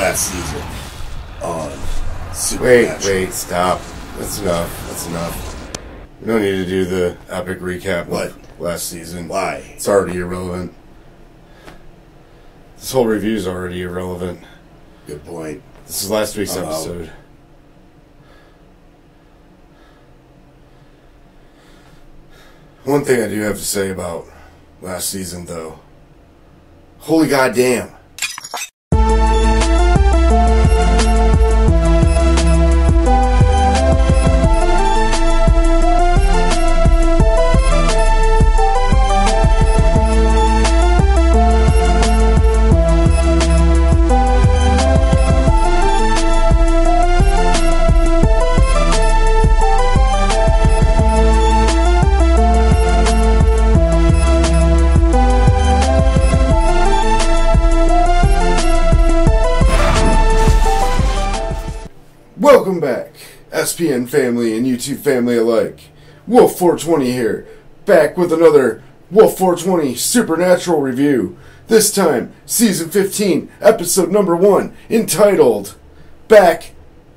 last season on Supernatural. Wait, stop. That's enough. That's enough. We don't need to do the epic recap of last season. Why? It's already irrelevant. This whole review is already irrelevant. Good point. This is last week's episode. One thing I do have to say about last season, though. Holy goddamn. Welcome back, SPN family and YouTube family alike. Wolf420 here, back with another Wolf420 Supernatural review. This time, Season 15, Episode number 1, entitled Back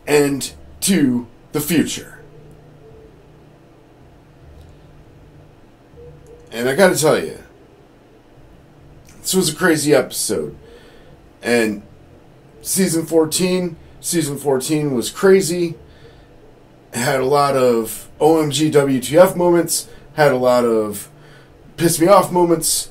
and to the Future. And I gotta tell you, this was a crazy episode. And Season 14 was crazy. It had a lot of OMG WTF moments, had a lot of piss me off moments,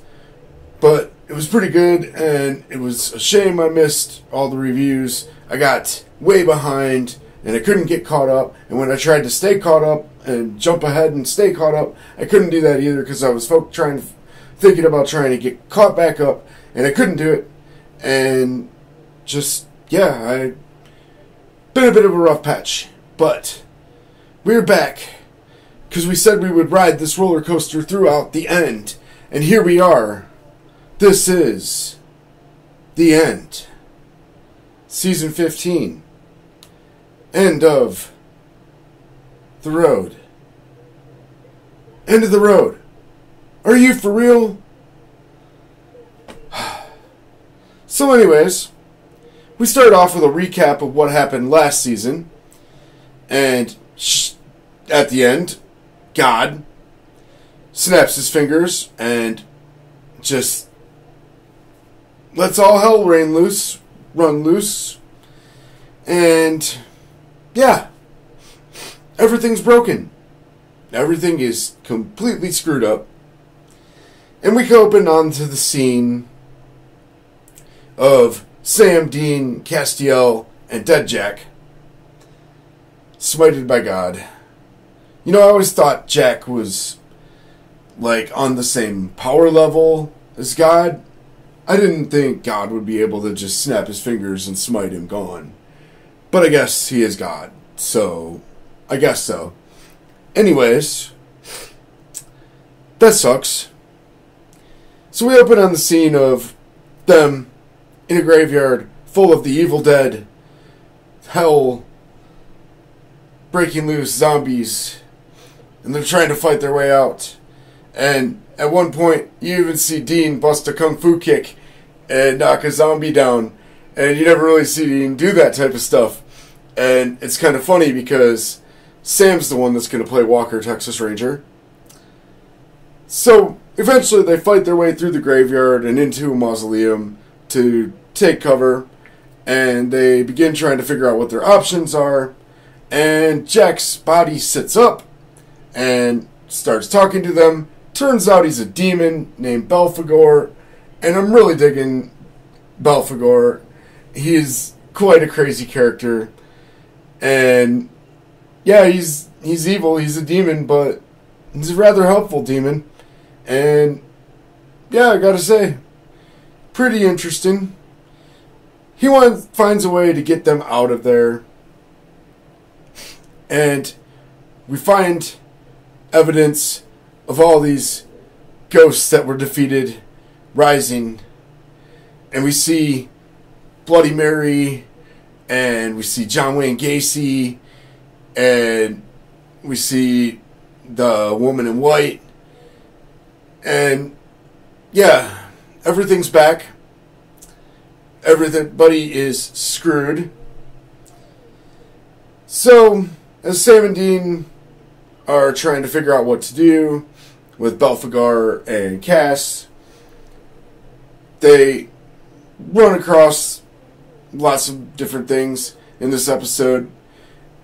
but it was pretty good, and it was a shame I missed all the reviews. I got way behind, and I couldn't get caught up, and when I tried to stay caught up and jump ahead and stay caught up, I couldn't do that either because I was thinking about trying to get caught back up, and I couldn't do it, and just, yeah, been a bit of a rough patch, but we're back because we said we would ride this roller coaster throughout the end, and here we are. This is the end. Season 15. End of the road. End of the road. Are you for real? So anyways, we start off with a recap of what happened last season, and at the end, God snaps his fingers and just lets all hell run loose, and yeah, everything's broken. Everything is completely screwed up, and we open onto the scene of Sam, Dean, Castiel, and Dead Jack smited by God. You know, I always thought Jack was, like, on the same power level as God. I didn't think God would be able to just snap his fingers and smite him gone. But I guess he is God, so I guess so. Anyways, that sucks. So we open on the scene of them in a graveyard full of the evil dead, hell, breaking loose zombies, and they're trying to fight their way out. And at one point, you even see Dean bust a kung fu kick and knock a zombie down, and you never really see Dean do that type of stuff. And it's kind of funny because Sam's the one that's going to play Walker, Texas Ranger. So eventually they fight their way through the graveyard and into a mausoleum to take cover, and they begin trying to figure out what their options are, and Jack's body sits up and starts talking to them. Turns out he's a demon named Belphegor, and I'm really digging Belphegor. He's quite a crazy character, and yeah, he's evil, he's a demon, but he's a rather helpful demon, and yeah, I gotta say, pretty interesting. He finds a way to get them out of there. And we find evidence of all these ghosts that were defeated rising. And we see Bloody Mary, and we see John Wayne Gacy, and we see the woman in white, and yeah, everything's back. everybody is screwed. So, as Sam and Dean are trying to figure out what to do with Belphegor and Cass, they run across lots of different things in this episode.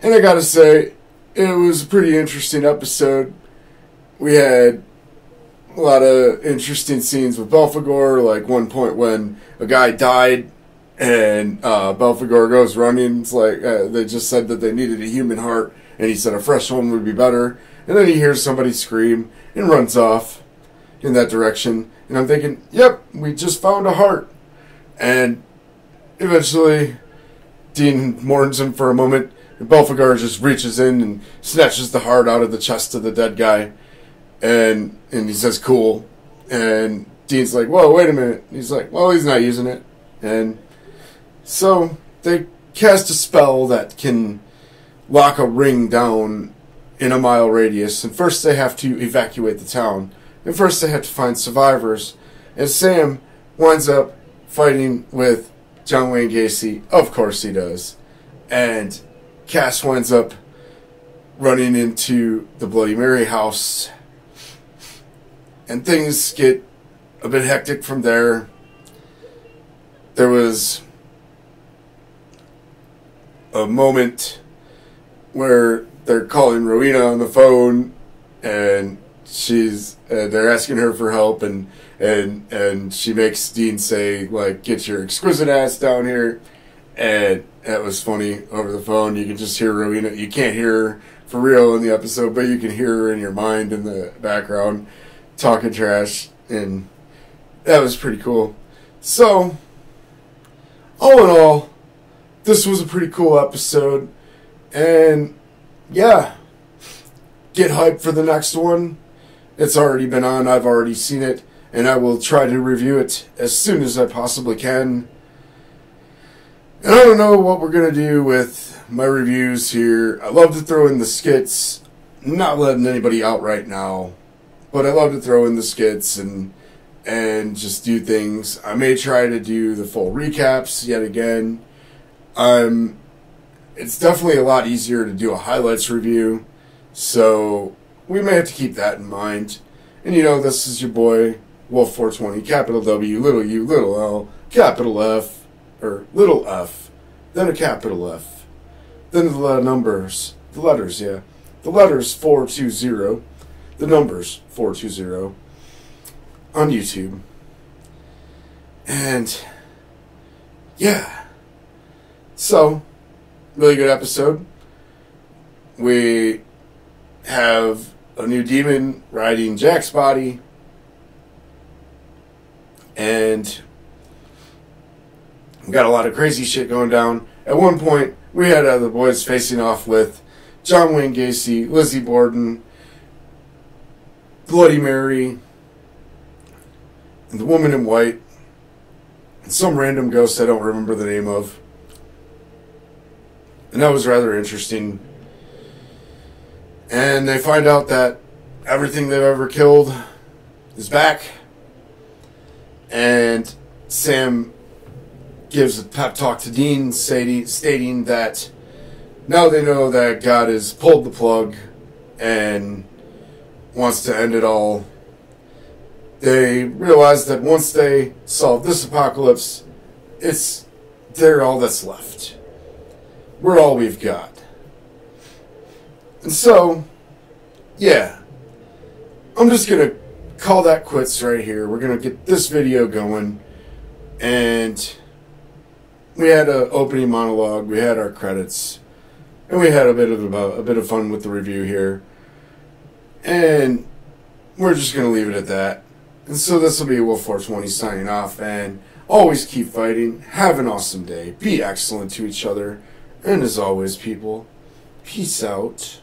And I gotta say, it was a pretty interesting episode. We had a lot of interesting scenes with Belphegor, like one point when a guy died and Belphegor goes running. It's like they just said that they needed a human heart, and he said a fresh one would be better. And then he hears somebody scream and runs off in that direction. And I'm thinking, yep, we just found a heart. And eventually Dean mourns him for a moment, and Belphegor just reaches in and snatches the heart out of the chest of the dead guy. And he says, cool. And Dean's like, whoa, wait a minute. He's like, well, he's not using it. And so they cast a spell that can lock a ring down in a mile radius. And first they have to evacuate the town. And first they have to find survivors. And Sam winds up fighting with John Wayne Gacy. Of course he does. And Cass winds up running into the Bloody Mary house. And things get a bit hectic from there. There was a moment where they're calling Rowena on the phone, and they're asking her for help, and she makes Dean say, like, get your exquisite ass down here. And that was funny over the phone. You can just hear Rowena. You can't hear her for real in the episode, but you can hear her in your mind in the background talking trash, and that was pretty cool. So, all in all, this was a pretty cool episode, and yeah, get hyped for the next one. It's already been on, I've already seen it, and I will try to review it as soon as I possibly can. And I don't know what we're going to do with my reviews here. I love to throw in the skits, not letting anybody out right now. But I love to throw in the skits and just do things. I may try to do the full recaps yet again. It's definitely a lot easier to do a highlights review, so we may have to keep that in mind. And you know, this is your boy, Wolf420, capital W, little u, little L, capital F, or little f, then a capital F, then the numbers, the letters, yeah. The letters 420. The numbers 420 on YouTube. And yeah, so really good episode. We have a new demon riding Jack's body, and we got a lot of crazy shit going down. At one point we had the boys facing off with John Wayne Gacy, Lizzie Borden, Bloody Mary, and the woman in white, and some random ghost I don't remember the name of. And that was rather interesting. And they find out that everything they've ever killed is back. And Sam gives a pep talk to Dean, stating that now they know that God has pulled the plug and wants to end it all. They realize that once they solve this apocalypse, they're all that's left. We're all we've got. And so, yeah, I'm just going to call that quits right here. We're going to get this video going. And we had an opening monologue, we had our credits, and we had a bit of fun with the review here. And we're just going to leave it at that. And so this will be Wolf420 signing off. And always keep fighting. Have an awesome day. Be excellent to each other. And as always, people, peace out.